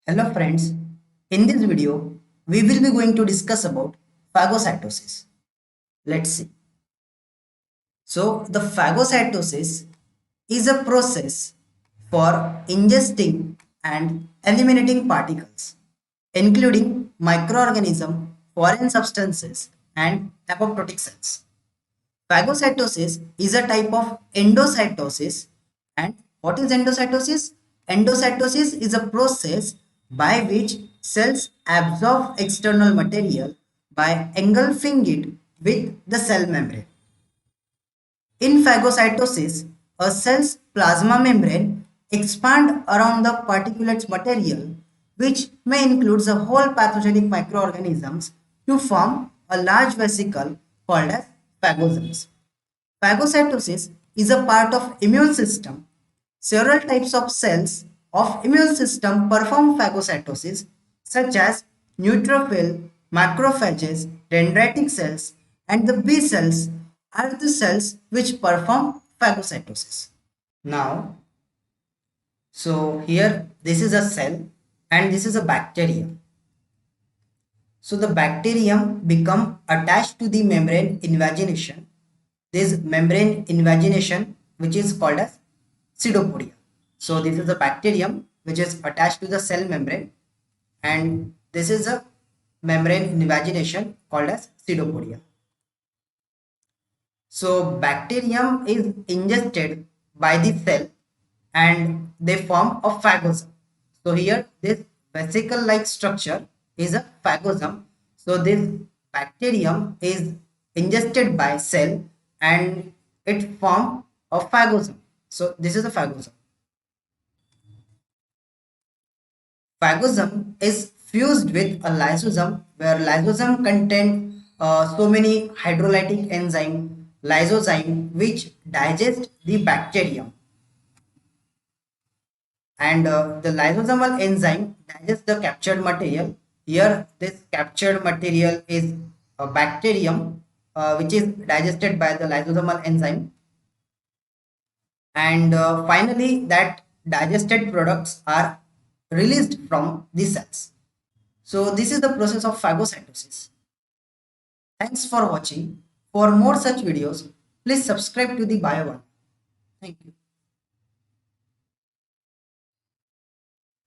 Hello friends, in this video we will be going to discuss about phagocytosis. Let's see. So the phagocytosis is a process for ingesting and eliminating particles including microorganisms, foreign substances and apoptotic cells. Phagocytosis is a type of endocytosis. And what is endocytosis? Endocytosis is a process by which cells absorb external material by engulfing it with the cell membrane. In phagocytosis, a cell's plasma membrane expands around the particulates material, which may include the whole pathogenic microorganisms, to form a large vesicle called as phagocytes. Phagocytosis is a part of immune system. Several types of cells of immune system perform phagocytosis, such as neutrophil, macrophages, dendritic cells, and the B cells are the cells which perform phagocytosis. Now, so here this is a cell and this is a bacterium. So the bacterium become attached to the membrane invagination. This membrane invagination which is called as pseudopodia. So this is a bacterium which is attached to the cell membrane, and this is a membrane invagination called as pseudopodia. So bacterium is ingested by the cell and they form a phagosome. So here this vesicle like structure is a phagosome. So this bacterium is ingested by cell and it form a phagosome. So this is a phagosome. Phagosome is fused with a lysosome, where lysosome contain so many hydrolytic enzyme lysozyme which digest the bacterium, and the lysosomal enzyme digests the captured material. Here this captured material is a bacterium which is digested by the lysosomal enzyme, and finally that digested products are released from the cells. So this is the process of phagocytosis. Thanks for watching. For more such videos, please subscribe to the Biowallah. Thank you.